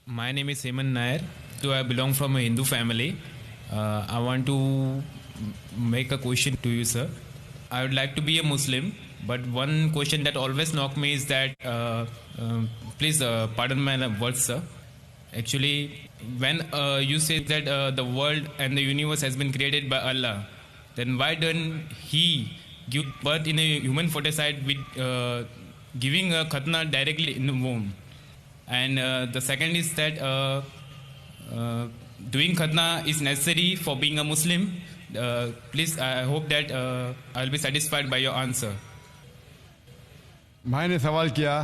My name is Heman Nair. So I belong from a Hindu family. I want to make a question to you, sir. I would like to be a Muslim, but one question that always knock me is that, please pardon my words, sir. Actually, when you say that the world and the universe has been created by Allah, then why don't He give birth in a human foeticide with giving a khatna directly in the womb? And the second is that doing khatna is necessary for being a Muslim. Please, I hope that I'll be satisfied by your answer. भाई ने सवाल किया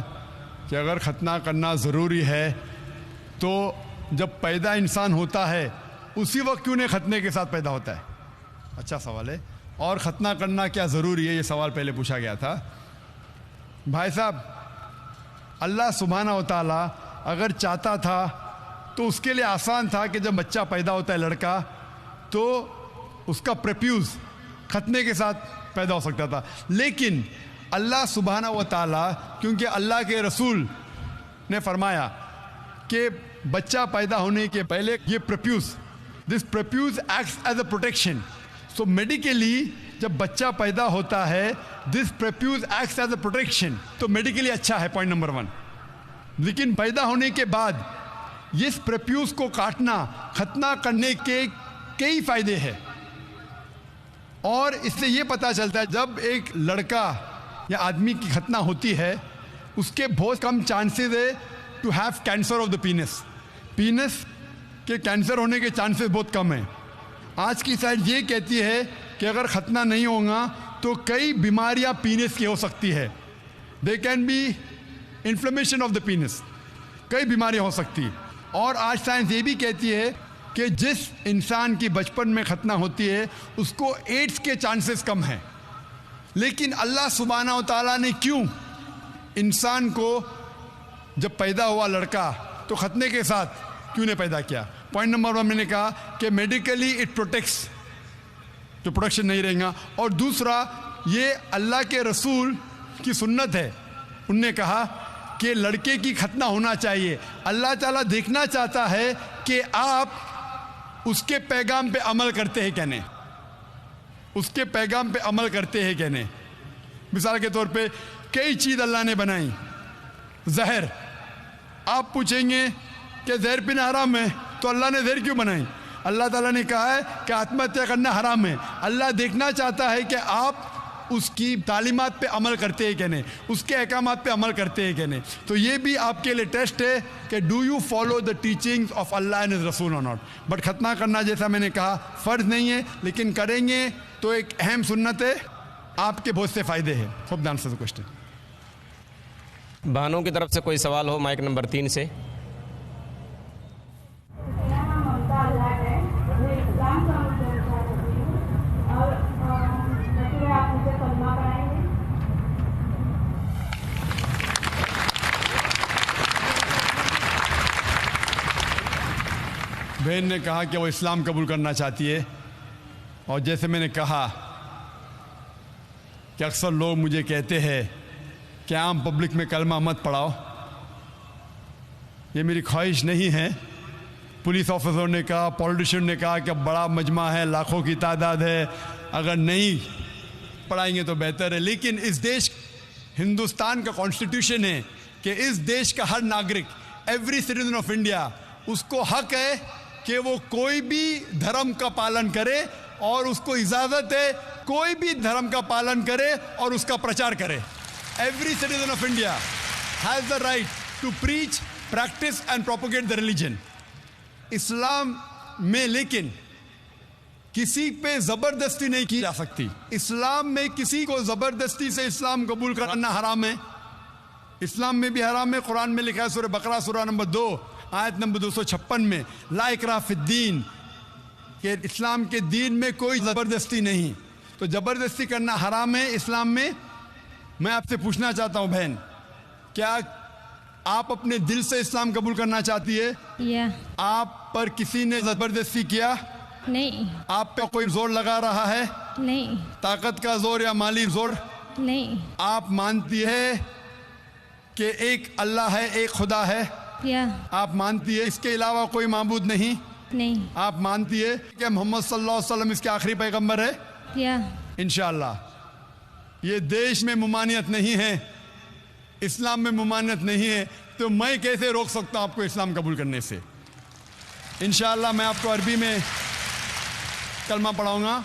कि अगर खतना करना ज़रूरी है तो जब पैदा इंसान होता है उसी वक्त क्यों नहीं खतने के साथ पैदा होता है। अच्छा सवाल है। और खतना करना क्या ज़रूरी है, ये सवाल पहले पूछा गया था। भाई साहब, अल्लाह सुब्हाना व तआला अगर चाहता था तो उसके लिए आसान था कि जब बच्चा पैदा होता है लड़का तो उसका प्रेप्यूज खतने के साथ पैदा हो सकता था, लेकिन अल्लाह सुब्हाना व तआला, क्योंकि अल्लाह के रसूल ने फरमाया कि बच्चा पैदा होने के पहले ये prepuce, this prepuce acts as a protection. So medically जब बच्चा पैदा होता है this prepuce acts as a protection, तो मेडिकली अच्छा है, पॉइंट नंबर 1। लेकिन पैदा होने के बाद इस प्रेप्यूज को काटना, खतना करने के कई फायदे हैं। और इससे ये पता चलता है जब एक लड़का या आदमी की खतना होती है उसके बहुत कम चांसेस है to have cancer of the penis. Penis के कैंसर होने के चांसेस बहुत कम हैं। आज की साइंस ये कहती है कि अगर खतना नहीं होगा तो कई बीमारियां पीनस की हो सकती है। They can be inflammation of the पीनस, कई बीमारियां हो सकती। और आज साइंस ये भी कहती है कि जिस इंसान की बचपन में खतना होती है उसको एड्स के चांसेस कम हैं। लेकिन अल्लाह सुब्हाना व तआला ने क्यों इंसान को जब पैदा हुआ लड़का तो खतने के साथ क्यों नहीं पैदा किया? पॉइंट नंबर 1 मैंने कहा कि मेडिकली इट प्रोटेक्ट्स, जो प्रोटेक्शन नहीं रहेगा। और दूसरा, ये अल्लाह के रसूल की सुन्नत है। उनने कहा कि लड़के की खतना होना चाहिए। अल्लाह ताला देखना चाहता है कि आप उसके पैगाम पे अमल करते हैं क्या नहीं, उसके पैगाम पे अमल करते हैं क्या नहीं। मिसाल के तौर पे कई चीज़ अल्लाह ने बनाई। जहर, आप पूछेंगे कि जहर पीना हराम है, तो अल्लाह ने जहर क्यों बनाई? अल्लाह ताला ने कहा है कि आत्महत्या करना हराम है। अल्लाह देखना चाहता है कि आप उसकी तालीमात पे अमल करते हैं क्या नहीं, उसके अहकामात पे अमल करते हैं क्या नहीं। तो ये भी आपके लिए टेस्ट है कि do you follow the teachings of Allah and his रसूल और नॉट। बट खतना करना जैसा मैंने कहा फ़र्ज नहीं है, लेकिन करेंगे तो एक अहम सुन्नत है, आपके बहुत से फ़ायदे हैं। Hope the answer the question. बहनों की तरफ से कोई सवाल हो, माइक नंबर 3 से। बहन ने कहा कि वो इस्लाम कबूल करना चाहती है। और जैसे मैंने कहा कि अक्सर लोग मुझे कहते हैं कि आम पब्लिक में कलमा मत पढ़ाओ। ये मेरी ख्वाहिश नहीं है। पुलिस ऑफिसर ने कहा, पॉलिटिशियन ने कहा कि बड़ा मजमा है, लाखों की तादाद है, अगर नहीं पढ़ाएंगे तो बेहतर है। लेकिन इस देश, हिंदुस्तान का कॉन्स्टिट्यूशन है कि इस देश का हर नागरिक, एवरी सिटीजन ऑफ इंडिया, उसको हक है कि वो कोई भी धर्म का पालन करे और उसको इजाज़त है कोई भी धर्म का पालन करे और उसका प्रचार करे। Every citizen of India has the right to preach, practice and propagate the religion. इस्लाम में लेकिन किसी पे ज़बरदस्ती नहीं की जा सकती। इस्लाम में किसी को ज़बरदस्ती से इस्लाम कबूल करना हराम है। इस्लाम में भी हराम है। कुरान में लिखा है सूरह बकरा सूरह नंबर 2 आयत नंबर 256 में, ला इकराह फिद्दीन, कि इस्लाम के दीन में कोई ज़बरदस्ती नहीं। तो ज़बरदस्ती करना हराम है इस्लाम में। मैं आपसे पूछना चाहता हूँ बहन, क्या आप अपने दिल से इस्लाम कबूल करना चाहती है? आप पर किसी ने ज़बरदस्ती किया? नहीं। आप पे कोई जोर लगा रहा है? नहीं। ताकत का जोर या माली जोर? नहीं। आप मानती है कि एक अल्लाह है, एक खुदा है? या आप मानती है इसके अलावा कोई माबूद नहीं? नहीं आप मानती है कि मोहम्मद सल्लल्लाहु अलैहि वसल्लम इसके आखिरी पैगंबर है? या इंशाअल्लाह। ये देश में मुमानियत नहीं है, इस्लाम में मुमानियत नहीं है, तो मैं कैसे रोक सकता हूँ आपको इस्लाम कबूल करने से? इंशाअल्लाह मैं आपको अरबी में कलमा पढ़ाऊँगा,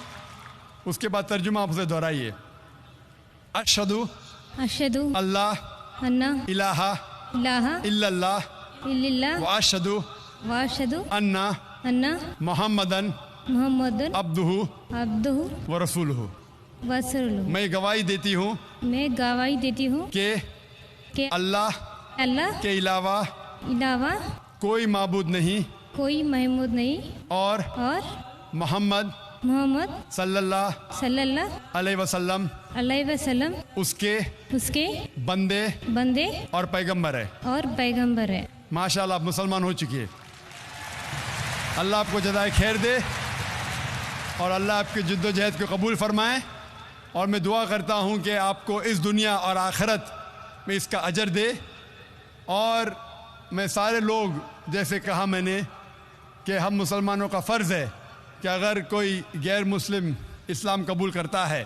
उसके बाद तर्जुमा आपसे दोहराइए। अशहदु अशहदु अल्लाह अन्ना इलाहा इलाहा इल्लल्लाह इल्लल्लाह व अशहदु व अशहदु अन्ना अन्ना मुहम्मदन मुहम्मदुन अब्दुहु अब्दुहु व रसूलुहु। व रसूलुहु। मैं गवाही देती हूँ मैं गवाही देती हूँ कि कि अल्लाह अल्लाह के अलावा अलावा कोई माबूद नहीं कोई महमूद नहीं और और मोहम्मद मोहम्मद सल्लल्लाहु सल्लल्लाहु अलैहि वसल्लम अलैहि वसल्लम उसके उसके बंदे बंदे और पैगंबर है। और पैगंबर है। माशाल्लाह आप मुसलमान हो चुकी है। अल्लाह आपको जज़ाए खैर दे और अल्लाह आपकी जिद्दोजहद को कबूल फरमाए। और मैं दुआ करता हूँ कि आपको इस दुनिया और आखिरत में इसका अजर दे। और मैं सारे लोग, जैसे कहा मैंने कि हम मुसलमानों का फ़र्ज़ है कि अगर कोई गैर मुस्लिम इस्लाम कबूल करता है,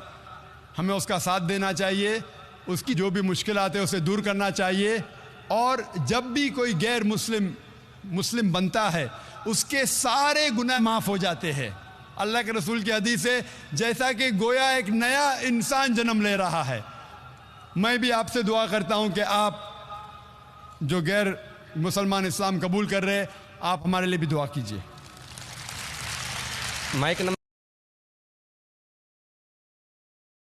हमें उसका साथ देना चाहिए, उसकी जो भी मुश्किलात है उसे दूर करना चाहिए। और जब भी कोई गैर मुस्लिम बनता है, उसके सारे गुनाह माफ़ हो जाते हैं। अल्लाह के रसूल की हदीस है, जैसा कि गोया एक नया इंसान जन्म ले रहा है। मैं भी आपसे दुआ करता हूँ कि आप जो गैर मुसलमान इस्लाम कबूल कर रहे हैं, आप हमारे लिए भी दुआ कीजिए। Mic number